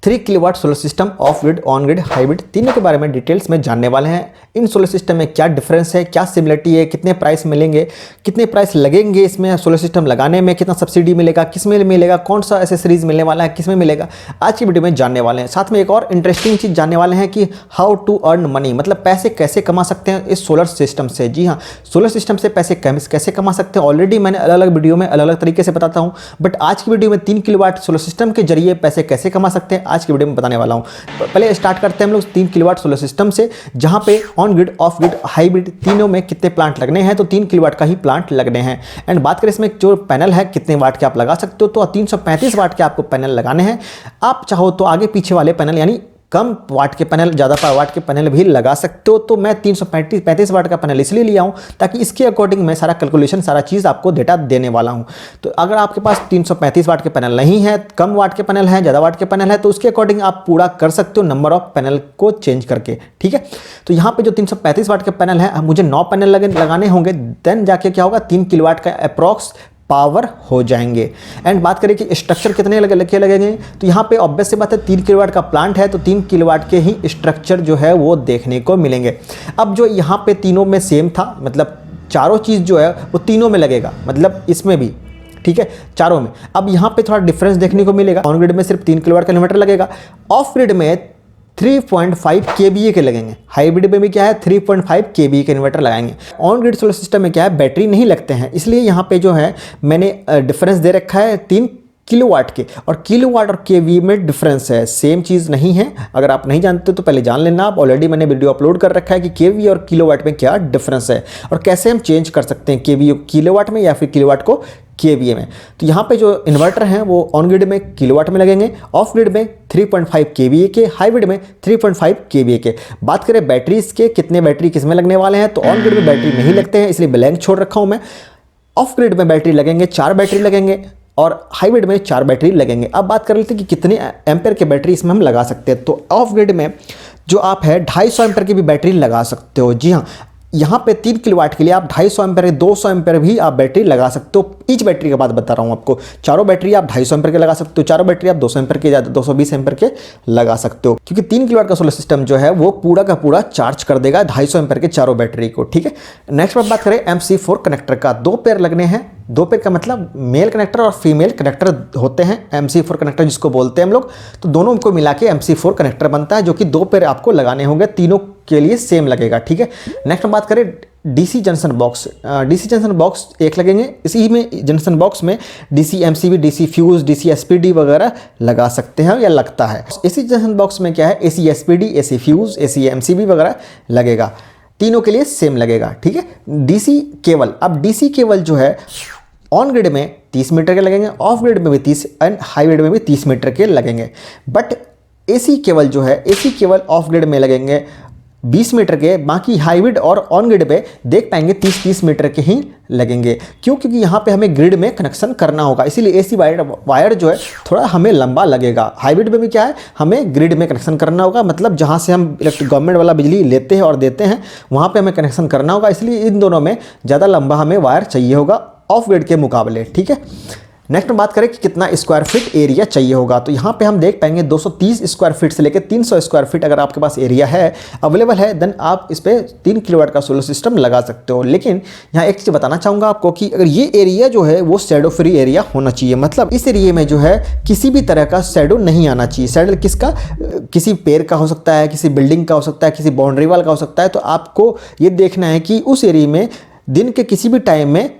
3 kilowatt solar system, of grid, on grid, hybrid, तीनों के बारे में डिटेल्स में जानने वाले हैं। इन सोलर सिस्टम में क्या डिफरेंस है, क्या सिमिलरिटी है, कितने प्राइस मिलेंगे, कितने प्राइस लगेंगे इसमें सोलर सिस्टम लगाने में, कितना सब्सिडी मिलेगा, किस में मिलेगा, कौन सा एसेसरीज मिलने वाला है, किस में मिलेगा, आज की वीडियो में जानने वाले हैं। साथ में एक और इंटरेस्टिंग चीज़ जानने वाले हैं कि हाउ टू अर्न मनी, मतलब पैसे कैसे कमा सकते हैं इस सोलर सिस्टम से। जी हाँ, सोलर सिस्टम से पैसे कैसे कमा सकते हैं ऑलरेडी मैंने अलग अलग वीडियो में अलग अलग तरीके से बताता हूँ, बट आज की वीडियो में 3 किलोवाट सोलर सिस्टम के जरिए पैसे कैसे कमा सकते हैं आज की वीडियो में बताने वाला हूँ। पहले स्टार्ट करते हैं हम लोग 3 किलोवाट सोलर सिस्टम से, जहाँ पे on grid, of grid, hybrid तीनों में कितने प्लांट लगने हैं। तो 3 किलोवाट का ही प्लांट लगने हैं। एंड बात करें इसमें जो पैनल है कितने वाट के आप लगा सकते हो, तो 335 वाट के आपको पैनल लगाने हैं। आप चाहो तो आगे पीछे वाले पैनल यानी कम वाट के पैनल, ज़्यादा वाट के पैनल भी लगा सकते हो। तो मैं 335 वाट का पैनल इसलिए लिया हूँ ताकि इसके अकॉर्डिंग मैं सारा कैलकुलेशन, सारा चीज़ आपको डेटा देने वाला हूँ। तो अगर आपके पास 335 वाट के पैनल नहीं है, कम वाट के पैनल है, ज़्यादा वाट के पैनल है, तो उसके अकॉर्डिंग आप पूरा कर सकते हो नंबर ऑफ पैनल को चेंज करके। ठीक है, तो यहाँ पे जो 335 वाट के पैनल है, मुझे 9 पैनल लगाने होंगे, देन जाके क्या होगा 3 किलोवाट का अप्रॉक्स पावर हो जाएंगे। एंड बात करें कि स्ट्रक्चर कितने लगेंगे, तो यहाँ पे ऑब्वियस सी बात है 3 किलोवाट का प्लांट है तो 3 किलोवाट के ही स्ट्रक्चर जो है वो देखने को मिलेंगे। अब जो यहाँ पे तीनों में सेम था, मतलब चारों चीज़ जो है वो तीनों में लगेगा, मतलब इसमें भी, ठीक है, चारों में। अब यहाँ पे थोड़ा डिफरेंस देखने को मिलेगा। ऑन ग्रिड में सिर्फ 3 किलोवाट का इन्वर्टर लगेगा, ऑफ ग्रिड में 3.5 kVA के लगेंगे, हाइब्रिड में भी क्या है 3.5 kVA के इन्वर्टर लगाएंगे। ऑन ग्रिड सोलर सिस्टम में क्या है बैटरी नहीं लगते हैं, इसलिए यहाँ पे जो है मैंने डिफरेंस दे रखा है 3 किलोवाट के, और किलोवाट और केवी में डिफरेंस है, सेम चीज़ नहीं है। अगर आप नहीं जानते तो पहले जान लेना आप, ऑलरेडी मैंने वीडियो अपलोड कर रखा है कि केवी और किलोवाट में क्या डिफरेंस है और कैसे हम चेंज कर सकते हैं केवी किलोवाट में या फिर किलोवाट को केवीए में। तो यहाँ पे जो इन्वर्टर हैं वो ऑन ग्रिड में किलोवाट में लगेंगे, ऑफ ग्रिड में 3.5 kVA के, हाइब्रिड में 3.5 kVA के। बात करें बैटरीज के, कितने बैटरी किस में लगने वाले हैं, तो ऑन ग्रिड में बैटरी नहीं लगते हैं इसलिए ब्लैंक छोड़ रखा हूँ मैं। ऑफ ग्रिड में बैटरी लगेंगे, 4 बैटरी लगेंगे, और हाइब्रिड में 4 बैटरी लगेंगे। अब बात कर लेते हैं कि कितने एम्पेयर के बैटरी इसमें हम लगा सकते हैं। तो ऑफ ग्रिड में जो आप है 250 एम्पेयर की भी बैटरी लगा सकते हो। जी हाँ, यहाँ पे 3 किलोवाट के लिए आप 250 एम्पेयर, 200 एम्पेयर भी आप बैटरी लगा सकते हो। ईच बैटरी की बात बता रहा हूँ आपको, चारों बैटरी आप 250 एम्पेयर के लगा सकते हो, चारों बैटरी आप 200 एम्पेयर के, 220 एम्पेयर के लगा सकते हो, क्योंकि 3 किलोवाट का सोलर सिस्टम जो है वो पूरा का पूरा चार्ज कर देगा 250 एम्पेयर के चारों बैटरी को। ठीक है, नेक्स्ट बात करें MC4 कनेक्टर का, 2 पेयर लगने हैं। 2 पेयर का मतलब मेल कनेक्टर और फीमेल कनेक्टर होते हैं, MC4 कनेक्टर जिसको बोलते हैं हम लोग। तो दोनों को मिला के MC4 कनेक्टर बनता है, जो कि 2 पेयर आपको लगाने होंगे, तीनों के लिए सेम लगेगा। ठीक है, नेक्स्ट बात करें DC junction box. DC junction box एक लगेंगे, इसी में जंक्शन बॉक्स में DC MCB, DC fuse, DC SPD वगैरह लगा सकते हैं या लगता है। AC जंक्शन बॉक्स में क्या है AC SPD, AC fuse, AC MCB वगैरह लगेगा, तीनों के लिए सेम लगेगा। ठीक है, DC केबल, अब DC केबल जो है ऑन ग्रिड में 30 मीटर के लगेंगे, ऑफ ग्रिड में भी 30 एंड हाइब्रिड में भी 30 मीटर के लगेंगे। बट AC केबल जो है, AC केबल ऑफ ग्रिड में लगेंगे 20 मीटर के, बाकी हाइब्रिड और ऑन ग्रिड पे देख पाएंगे 30-30 मीटर के ही लगेंगे। क्यों? क्योंकि यहाँ पे हमें ग्रिड में कनेक्शन करना होगा, इसीलिए AC वायर जो है थोड़ा हमें लंबा लगेगा। हाइब्रिड में भी क्या है, हमें ग्रिड में कनेक्शन करना होगा, मतलब जहाँ से हम गवर्नमेंट वाला बिजली लेते हैं और देते हैं वहाँ पे हमें कनेक्शन करना होगा, इसलिए इन दोनों में ज़्यादा लंबा हमें वायर चाहिए होगा ऑफ ग्रिड के मुकाबले। ठीक है, नेक्स्ट बात करें कि कितना स्क्वायर फीट एरिया चाहिए होगा, तो यहाँ पे हम देख पाएंगे 230 स्क्वायर फीट से लेकर 300 स्क्वायर फीट अगर आपके पास एरिया है अवेलेबल है, देन आप इस पर 3 किलोवाट का सोलर सिस्टम लगा सकते हो। लेकिन यहाँ एक चीज़ बताना चाहूँगा आपको कि अगर ये एरिया जो है वो शैडो फ्री एरिया होना चाहिए, मतलब इस एरिया में जो है किसी भी तरह का शैडो नहीं आना चाहिए। शैडो किसका, किसी पेड़ का हो सकता है, किसी बिल्डिंग का हो सकता है, किसी बाउंड्री वाल का हो सकता है। तो आपको ये देखना है कि उस एरिया में दिन के किसी भी टाइम में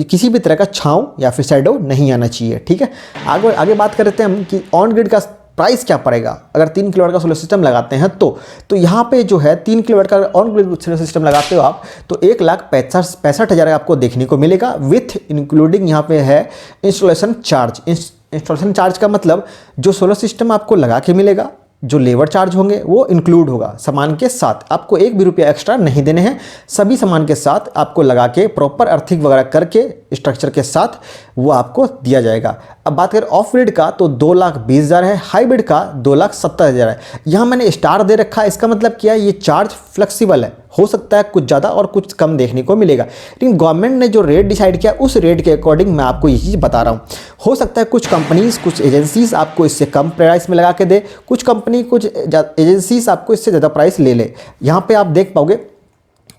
किसी भी तरह का छांव या फिर शैडो नहीं आना चाहिए। ठीक है, आगे बात करते हैं हम कि ऑन ग्रिड का प्राइस क्या पड़ेगा अगर 3 किलोवाट का सोलर सिस्टम लगाते हैं। तो यहाँ पे जो है 3 किलोवाट का ऑन ग्रिड सोलर सिस्टम लगाते हो आप तो 1,65,000 आपको देखने को मिलेगा, विथ इंक्लूडिंग यहाँ पे है इंस्टॉलेशन चार्ज। इंस्टॉलेशन चार्ज का मतलब जो सोलर सिस्टम आपको लगा के मिलेगा, जो लेबर चार्ज होंगे वो इंक्लूड होगा सामान के साथ, आपको 1 भी रुपया एक्स्ट्रा नहीं देने हैं, सभी सामान के साथ आपको लगा के प्रॉपर अर्थिंग वगैरह करके स्ट्रक्चर के साथ वो आपको दिया जाएगा। अब बात करें ऑफ ग्रिड का तो 2,20,000 है, हाइब्रिड का 2,70,000 है। यहाँ मैंने स्टार दे रखा है, इसका मतलब क्या है, ये चार्ज फ्लेक्सिबल है, हो सकता है कुछ ज़्यादा और कुछ कम देखने को मिलेगा, लेकिन गवर्नमेंट ने जो रेट डिसाइड किया उस रेट के अकॉर्डिंग मैं आपको ये चीज़ बता रहा हूँ। हो सकता है कुछ कंपनीज, कुछ एजेंसीज आपको इससे कम प्राइस में लगा के दे, कुछ कंपनी, कुछ एजेंसीज आपको इससे ज़्यादा प्राइस ले ले। यहाँ पे आप देख पाओगे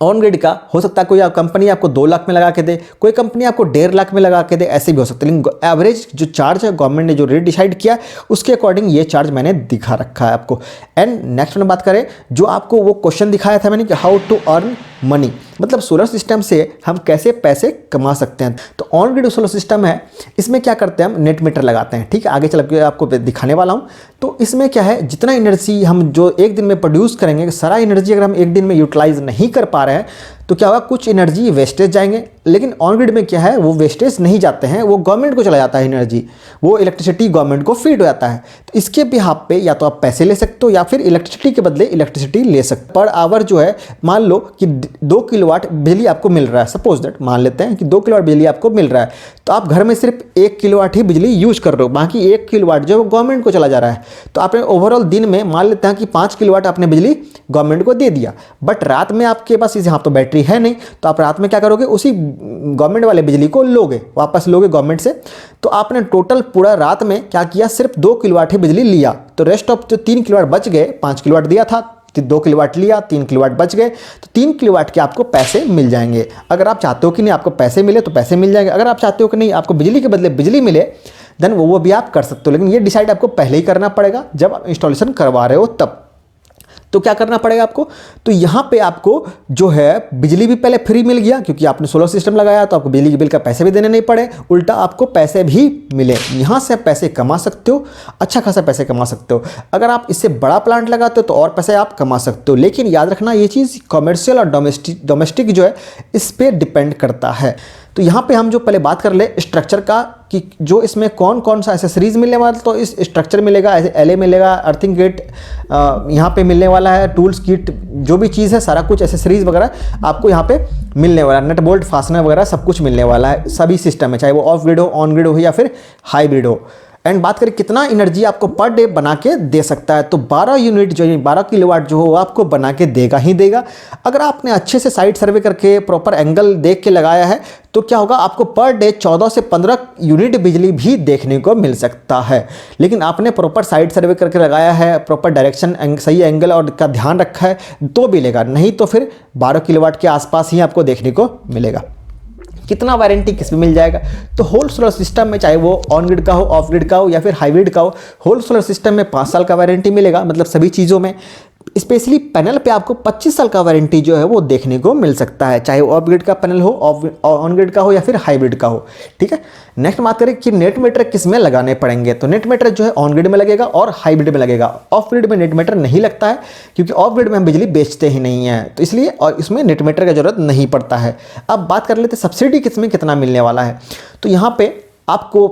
ऑन ग्रिड का हो सकता है कोई कंपनी आपको 2 लाख में लगा के दे, कोई कंपनी आपको 1.5 लाख में लगा के दे, ऐसे भी हो सकता है। लेकिन एवरेज जो चार्ज है गवर्नमेंट ने जो रेट डिसाइड किया उसके अकॉर्डिंग ये चार्ज मैंने दिखा रखा है आपको। एंड नेक्स्ट में बात करें, जो आपको वो क्वेश्चन दिखाया था मैंने कि हाउ टू अर्न मनी, मतलब सोलर सिस्टम से हम कैसे पैसे कमा सकते हैं। तो ऑन ग्रिड सोलर सिस्टम है, इसमें क्या करते हैं हम नेट मीटर लगाते हैं, ठीक है, आगे चल के आपको दिखाने वाला हूँ। तो इसमें क्या है, जितना एनर्जी हम जो एक दिन में प्रोड्यूस करेंगे, सारा एनर्जी अगर हम एक दिन में यूटिलाइज नहीं कर पा रहे हैं तो क्या होगा, कुछ एनर्जी वेस्टेज जाएंगे। लेकिन ऑन ग्रिड में क्या है, वो वेस्टेज नहीं जाते हैं, वो गवर्नमेंट को चला जाता है एनर्जी, वो इलेक्ट्रिसिटी गवर्नमेंट को फीड हो जाता है। तो इसके बिहाफ पे या तो आप पैसे ले सकते हो या फिर इलेक्ट्रिसिटी के बदले इलेक्ट्रिसिटी ले सकते हो। पर आवर जो है, मान लो कि 2 किलोवाट बिजली आपको मिल रहा है, सपोज दैट मान लेते हैं कि 2 किलोवाट बिजली आपको मिल रहा है, तो आप घर में सिर्फ 1 किलोवाट ही बिजली यूज कर रहे हो, बाकी 1 किलोवाट जो गवर्नमेंट को चला जा रहा है। तो आपने ओवरऑल दिन में मान लेते हैं कि 5 किलोवाट आपने बिजली गवर्नमेंट को दे दिया, बट रात में आपके पास यहाँ तो बैटरी है नहीं, तो आप रात में क्या करोगे, उसी गवर्नमेंट वाले बिजली को लोगे, वापस लोगे गवर्नमेंट से। तो आपने टोटल पूरा रात में क्या किया, सिर्फ 2 किलोवाट ही बिजली लिया, तो रेस्ट ऑफ जो 3 किलोवाट बच गए, 5 किलोवाट दिया था, 2 किलोवाट लिया, 3 किलोवाट बच गए, तो 3 किलोवाट के आपको पैसे मिल जाएंगे। अगर आप चाहते हो कि नहीं आपको पैसे मिले तो पैसे मिल जाएंगे, अगर आप चाहते हो कि नहीं आपको बिजली के बदले बिजली मिले देन वो भी आप कर सकते हो। लेकिन ये डिसाइड आपको पहले ही करना पड़ेगा जब आप इंस्टॉलेशन करवा रहे हो तब। तो क्या करना पड़ेगा आपको, तो यहाँ पे आपको जो है बिजली भी पहले फ्री मिल गया, क्योंकि आपने सोलर सिस्टम लगाया तो आपको बिजली के बिल का पैसे भी देने नहीं पड़े, उल्टा आपको पैसे भी मिले। यहाँ से आप पैसे कमा सकते हो, अच्छा खासा पैसे कमा सकते हो। अगर आप इससे बड़ा प्लांट लगाते हो तो और पैसे आप कमा सकते हो, लेकिन याद रखना ये चीज़ कमर्शियल और डोमेस्टिक जो है इस पर डिपेंड करता है। तो यहाँ पे हम जो पहले बात कर ले स्ट्रक्चर का, कि जो इसमें कौन कौन सा एसेसरीज मिलने वाला, तो इस स्ट्रक्चर मिलेगा, एलए मिलेगा, अर्थिंग किट यहाँ पे मिलने वाला है, टूल्स किट, जो भी चीज़ है सारा कुछ एसेसरीज वगैरह आपको यहाँ पे मिलने वाला है, नट बोल्ट फास्टनर वगैरह सब कुछ मिलने वाला है सभी सिस्टम में, चाहे वो ऑफ ग्रिड हो, ऑन ग्रिड हो या फिर हाइब्रिड हो। एंड बात करें कितना एनर्जी आपको पर डे बना के दे सकता है, तो 12 यूनिट जो है 12 किलोवाट जो हो आपको बना के देगा ही देगा। अगर आपने अच्छे से साइट सर्वे करके प्रॉपर एंगल देख के लगाया है तो क्या होगा, आपको पर डे 14 से 15 यूनिट बिजली भी देखने को मिल सकता है। लेकिन आपने प्रॉपर साइट सर्वे करके लगाया है, प्रॉपर डायरेक्शन सही एंगल और का ध्यान रखा है तो मिलेगा, नहीं तो फिर 12 किलोवाट के आसपास ही आपको देखने को मिलेगा। कितना वारंटी किस में मिल जाएगा, तो होल सोलर सिस्टम में चाहे वो ऑन ग्रिड का हो, ऑफ ग्रिड का हो या फिर हाइब्रिड का हो, होल सोलर सिस्टम में 5 साल का वारंटी मिलेगा, मतलब सभी चीज़ों में। स्पेशली पैनल पे आपको 25 साल का वारंटी जो है वो देखने को मिल सकता है, चाहे ऑफ ग्रिड का पैनल हो, ऑन ग्रिड का हो या फिर हाइब्रिड का हो, ठीक है। नेक्स्ट बात करें कि नेट मीटर किस में लगाने पड़ेंगे, तो नेट मीटर जो है ऑन ग्रिड में लगेगा और हाइब्रिड में लगेगा। ऑफ ग्रिड में नेट मीटर नहीं लगता है क्योंकि ऑफ ग्रिड में हम बिजली बेचते ही नहीं है, तो इसलिए और इसमें नेट मीटर की जरूरत नहीं पड़ता है। अब बात कर लेते सब्सिडी किस में कितना मिलने वाला है, तो यहाँ पे आपको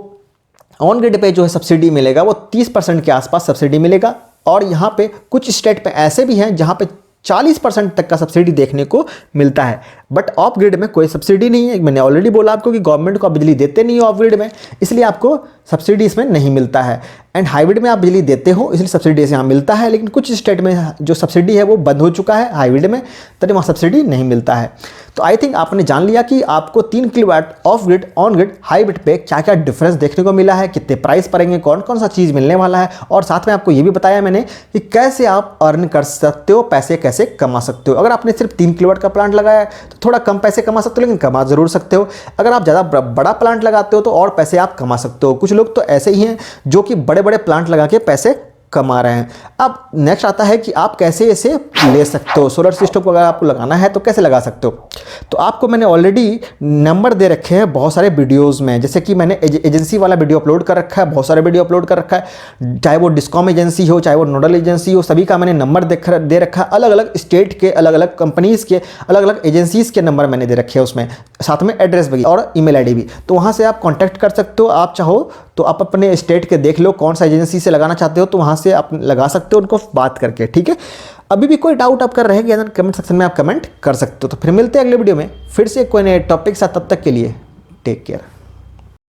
ऑन ग्रिड पे जो है सब्सिडी मिलेगा वो 30% के आसपास सब्सिडी मिलेगा, और यहाँ पे कुछ स्टेट पे ऐसे भी हैं जहाँ पे 40% तक का सब्सिडी देखने को मिलता है। बट ऑफ ग्रिड में कोई सब्सिडी नहीं है, मैंने ऑलरेडी बोला आपको कि गवर्नमेंट को आप बिजली देते नहीं हो ऑफ ग्रिड में, इसलिए आपको सब्सिडी इसमें नहीं मिलता है। एंड हाइब्रिड में आप बिजली देते हो इसलिए सब्सिडी यहाँ मिलता है, लेकिन कुछ स्टेट में जो सब्सिडी है वो बंद हो चुका है हाइब्रिड में, तभी वहाँ सब्सिडी नहीं मिलता है। तो आई थिंक आपने जान लिया कि आपको 3 kilowatt of grid, on grid, hybrid पे क्या क्या डिफरेंस देखने को मिला है, कितने प्राइस पड़ेंगे, कौन कौन सा चीज़ मिलने वाला है, और साथ में आपको ये भी बताया मैंने कि कैसे आप अर्न कर सकते हो, पैसे कैसे कमा सकते हो। अगर आपने सिर्फ 3 किलोवाट का प्लांट लगाया तो थोड़ा कम पैसे कमा सकते हो, लेकिन कमा जरूर सकते हो। अगर आप ज़्यादा बड़ा प्लांट लगाते हो तो और पैसे आप कमा सकते हो। कुछ लोग तो ऐसे ही हैं जो कि बड़े बड़े प्लांट लगा के पैसे कमा रहे हैं। अब नेक्स्ट आता है कि आप कैसे इसे ले सकते हो, सोलर सिस्टम को अगर आपको लगाना है तो कैसे लगा सकते हो। तो आपको मैंने ऑलरेडी नंबर दे रखे हैं बहुत सारे वीडियोस में, जैसे कि मैंने एजेंसी वाला वीडियो अपलोड कर रखा है, बहुत सारे वीडियो अपलोड कर रखा है, चाहे वो डिस्कॉम एजेंसी हो, चाहे वो नोडल एजेंसी हो, सभी का मैंने नंबर दे रखा है। अलग अलग स्टेट के, अलग अलग कंपनीज़ के, अलग अलग एजेंसीज़ के नंबर मैंने दे रखे हैं, उसमें साथ में एड्रेस भी और ईमेल आईडी भी, तो वहाँ से आप कॉन्टैक्ट कर सकते हो। आप चाहो तो आप अपने स्टेट के देख लो कौन सा एजेंसी से लगाना चाहते हो, तो वहाँ से आप लगा सकते हो उनको बात करके, ठीक है। अभी भी कोई डाउट आपका रहेगा तो कमेंट सेक्शन में आप कमेंट कर सकते हो। तो फिर मिलते हैं अगले वीडियो में फिर से कोई नए टॉपिक साथ, तब तक के लिए टेक केयर।